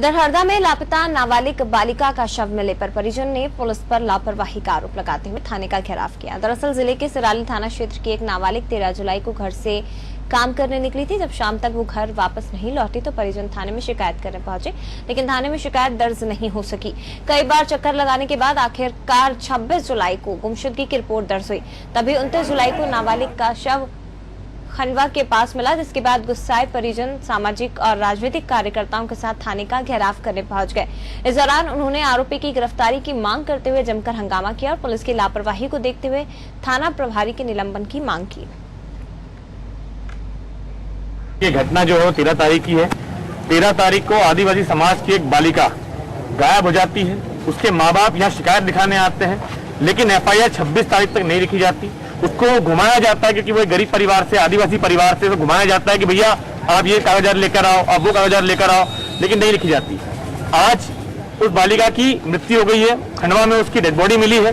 इधर हरदा में लापता नाबालिग बालिका का शव मिलने पर परिजन ने पुलिस पर लापरवाही का आरोप लगाते हुए थाने का घेराव किया। दरअसल जिले के सिराली थाना क्षेत्र की एक नाबालिग 13 जुलाई को घर से काम करने निकली थी। जब शाम तक वो घर वापस नहीं लौटी तो परिजन थाने में शिकायत करने पहुंचे, लेकिन थाने में शिकायत दर्ज नहीं हो सकी। कई बार चक्कर लगाने के बाद आखिरकार 26 जुलाई को गुमशुदगी की रिपोर्ट दर्ज हुई। तभी 29 जुलाई को नाबालिग का शव खंडवा के पास मिला, जिसके बाद गुस्साए परिजन सामाजिक और राजनीतिक कार्यकर्ताओं के साथ थाने का घेराव करने पहुंच गए। इस दौरान उन्होंने आरोपी की गिरफ्तारी की मांग करते हुए जमकर हंगामा किया और पुलिस की लापरवाही को देखते हुए थाना प्रभारी के निलंबन की मांग की। ये घटना जो है 13 तारीख की है। 13 तारीख को आदिवासी समाज की एक बालिका गायब हो जाती है। उसके माँ बाप यहाँ शिकायत दिखाने आते हैं, लेकिन FIR 26 तारीख तक नहीं लिखी जाती। उसको घुमाया जाता है क्योंकि वो गरीब परिवार से, आदिवासी परिवार से, तो घुमाया जाता है कि भैया आप ये कागजात लेकर आओ, आप वो कागजात लेकर आओ, लेकिन नहीं लिखी जाती। आज उस बालिका की मृत्यु हो गई है। खंडवा में उसकी डेड बॉडी मिली है।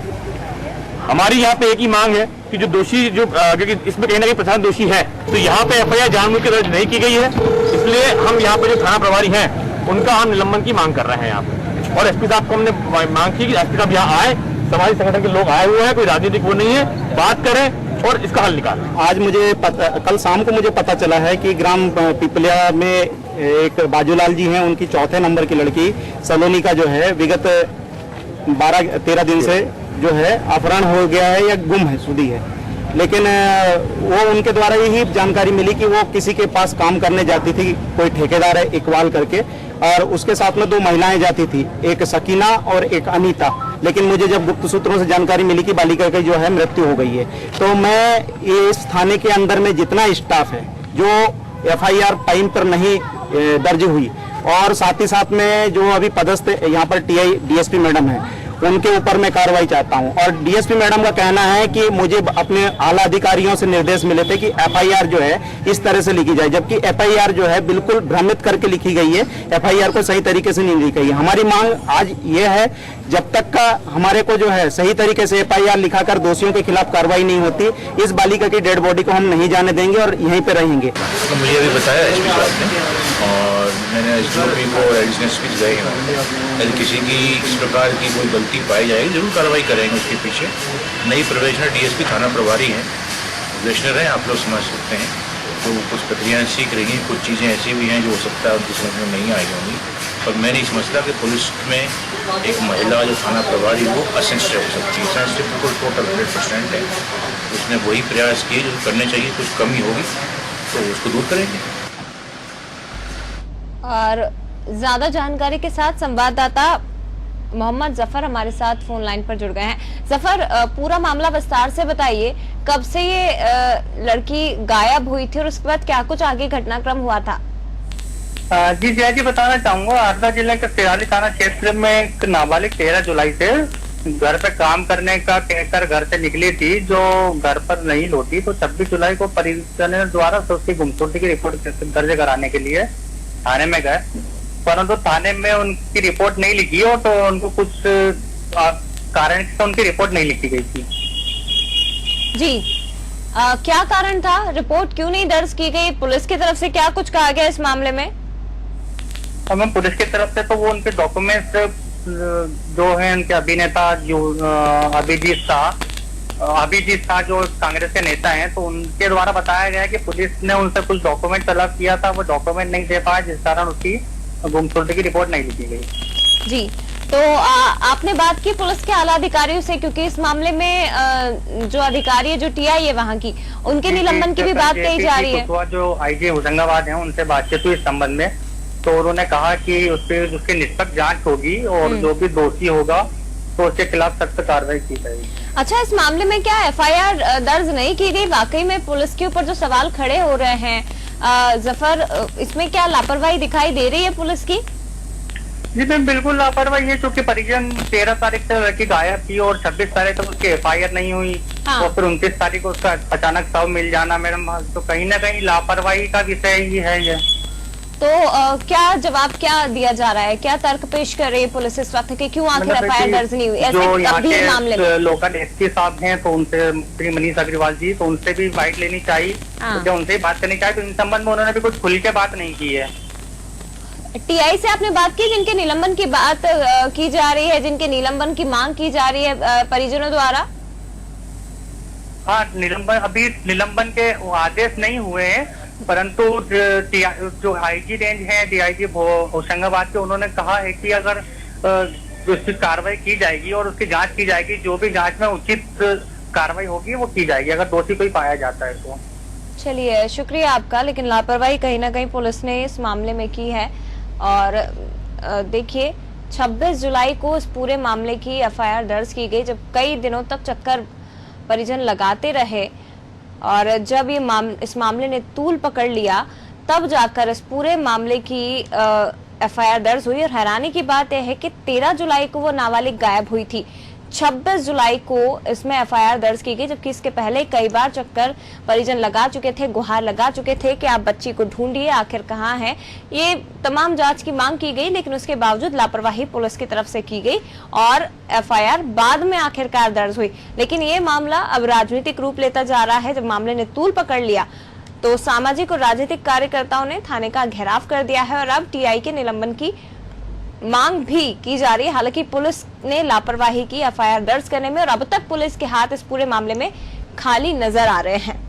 हमारी यहाँ पे एक ही मांग है कि जो दोषी, जो क्योंकि इसमें कहीं ना कहीं प्रधान दोषी है, तो यहाँ पे FIR जानबूझ के दर्ज नहीं की गई है। इसलिए हम यहाँ पे जो थाना प्रभारी हैं उनका हम निलंबन की मांग कर रहे हैं यहाँ पे। और SP साहब को हमने मांग की कि SP साहब यहाँ आए, सामाजिक संगठन के लोग आए हुए हैं, कोई राजनीतिक वो नहीं है, बात करें और इसका हल निकालें। आज कल शाम को मुझे पता चला है कि ग्राम पिपलिया में एक बाजूलाल जी हैं, उनकी 4थे नंबर की लड़की सलोनी का जो है विगत 12-13 दिन से जो है अपहरण हो गया है या गुम है, सुधी है। लेकिन वो उनके द्वारा यही जानकारी मिली कि वो किसी के पास काम करने जाती थी, कोई ठेकेदार है इकबाल करके, और उसके साथ में 2 महिलाएं जाती थी, एक सकीना और एक अनीता। लेकिन मुझे जब गुप्त सूत्रों से जानकारी मिली कि बालिका की जो है मृत्यु हो गई है, तो मैं इस थाने के अंदर में जितना स्टाफ है जो FIR टाइम पर नहीं दर्ज हुई, और साथ ही साथ में जो अभी पदस्थ यहाँ पर TI DSP मैडम है, उनके ऊपर मैं कार्रवाई चाहता हूं। और DSP मैडम का कहना है कि मुझे अपने आला अधिकारियों से निर्देश मिले थे कि FIR जो है इस तरह से लिखी जाए, जबकि FIR जो है बिल्कुल भ्रमित करके लिखी गई है। FIR को सही तरीके से नहीं लिखी गई है। हमारी मांग आज ये है, जब तक का हमारे को जो है सही तरीके से FIR लिखाकर दोषियों के खिलाफ कार्रवाई नहीं होती, इस बालिका की डेड बॉडी को हम नहीं जाने देंगे और यहीं पे रहेंगे। तो मुझे अभी बताया SP साहब ने, और मैंने SDOP को एडिशनल SP दिया। यदि किसी की इस प्रकार की कोई गलती पाई जाएगी जरूर कार्रवाई करेंगे उसके पीछे। नई प्रोबेशनर DSP थाना प्रभारी हैं, प्रोबेशनर हैं, आप लोग समझ सकते हैं। तो कुछ प्रक्रियाएँ सीख रही हैं, कुछ चीज़ें ऐसी भी हैं जो हो सकता है उनकी समझ में नहीं आई होंगी। पर मैं नहीं समझता कि पुलिस में एक महिला जो थाना प्रभारी वो असेंसिटिव हो सकती है। सेंसिटिव बिल्कुल टोटल 100% है। उसने वही प्रयास किए जो करने चाहिए। कुछ कमी होगी तो उसको दूर करेंगे। और ज्यादा जानकारी के साथ संवाददाता मोहम्मद जफर हमारे साथ फोन लाइन पर जुड़ गए हैं। जफर, पूरा मामला विस्तार से बताइए, कब से ये लड़की गायब हुई थी और उसके बाद क्या कुछ आगे घटनाक्रम हुआ था? जी जया जी, बताना चाहूंगा, हरदा जिले के सिराली थाना क्षेत्र में एक नाबालिग 13 जुलाई से घर पे काम करने का कहकर घर से निकली थी, जो घर पर नहीं लौटी। तो 26 जुलाई को परिजनों द्वारा उसकी गुमशुदगी की रिपोर्ट दर्ज कराने के लिए थाने में गए, परंतु थाने में उनकी रिपोर्ट नहीं लिखी हो, तो उनको कुछ कारण से उनकी रिपोर्ट नहीं लिखी गई थी। जी, क्या कारण था? रिपोर्ट क्यों नहीं दर्ज की गई? पुलिस की तरफ से क्या कुछ कहा गया इस मामले में? हमें पुलिस की तरफ से तो वो उनके डॉक्यूमेंट्स जो है, उनके अभिनेता जो अभिजीत शाह जो कांग्रेस के नेता हैं, तो उनके द्वारा बताया गया कि पुलिस ने उनसे कुछ डॉक्यूमेंट तलब किया था, वो डॉक्यूमेंट नहीं दे पाए, जिस कारण उसकी गुमशुदगी की रिपोर्ट नहीं लिखी गई। जी, तो आपने बात की पुलिस के आला अधिकारियों से, क्योंकि इस मामले में जो अधिकारी है, जो TI है वहाँ की, उनके निलंबन की भी बात कही जा रही है। जो IG होशंगाबाद है, उनसे बातचीत हुई इस संबंध में, तो उन्होंने कहा कि उसकी निष्पक्ष जांच होगी और जो भी दोषी होगा तो उसके खिलाफ सख्त कार्रवाई की जाएगी। अच्छा, इस मामले में क्या FIR दर्ज नहीं की गई? वाकई में पुलिस के ऊपर जो सवाल खड़े हो रहे हैं जफर, इसमें क्या लापरवाही दिखाई दे रही है पुलिस की? जी मैम, बिल्कुल लापरवाही है, क्योंकि परिजन 13 तारीख से लड़की गायब थी और 26 तारीख तक उसकी FIR नहीं हुई। हाँ। और फिर 29 तारीख को उसका अचानक शव मिल जाना मैडम, तो कहीं ना कहीं लापरवाही का विषय ही है ये। तो क्या जवाब क्या दिया जा रहा है? क्या तर्क पेश कर रही है पुलिस इस वक्त कि क्यों आखिर FIR दर्ज नहीं हुई ऐसे गंभीर मामले में? लोकल SP साहब हैं, तो उनसे श्री मनीष अग्रवाल जी, तो उनसे भी बाइट लेनी चाहिए, तो उनसे ही बात करनी चाहिए। तो इन संबंध में उन्होंने भी कुछ खुल के बात नहीं की है। टीआई से आपने बात की, जिनके निलंबन की बात की जा रही है, जिनके निलंबन की मांग की जा रही है परिजनों द्वारा? हाँ, अभी निलंबन के आदेश नहीं हुए हैं, परंतु जो आईजी रेंज है, डीआईजी होशंगाबाद के, उन्होंने कहा है कि अगर उसकी कार्रवाई की जाएगी और उसकी जांच की जाएगी, जो भी जांच में उचित कार्रवाई होगी वो की जाएगी, अगर दोषी कोई पाया जाता है तो। चलिए, शुक्रिया आपका। लेकिन लापरवाही कहीं ना कहीं पुलिस ने इस मामले में की है। और देखिए, 26 जुलाई को इस पूरे मामले की एफआईआर दर्ज की गई, जब कई दिनों तक चक्कर परिजन लगाते रहे और जब ये इस मामले ने तूल पकड़ लिया, तब जाकर इस पूरे मामले की एफआईआर दर्ज हुई। और हैरानी की बात यह है कि 13 जुलाई को वो नाबालिग गायब हुई थी, 26 जुलाई को इसमें एफआईआर दर्ज की गई, जबकि इसके पहले कई बार चक्कर परिजन लगा चुके थे, गुहार लगा चुके थे कि आप बच्ची को ढूंढिए, आखिर कहाँ है। ये तमाम जांच की मांग की गई, लेकिन उसके बावजूद लापरवाही पुलिस की तरफ से की गई और एफआईआर बाद में आखिरकार दर्ज हुई। लेकिन ये मामला अब राजनीतिक रूप लेता जा रहा है। जब मामले ने तूल पकड़ लिया तो सामाजिक और राजनीतिक कार्यकर्ताओं ने थाने का घेराव कर दिया है और अब टीआई के निलंबन की मांग भी की जा रही है। हालांकि पुलिस ने लापरवाही की एफआईआर दर्ज करने में, और अब तक पुलिस के हाथ इस पूरे मामले में खाली नजर आ रहे हैं।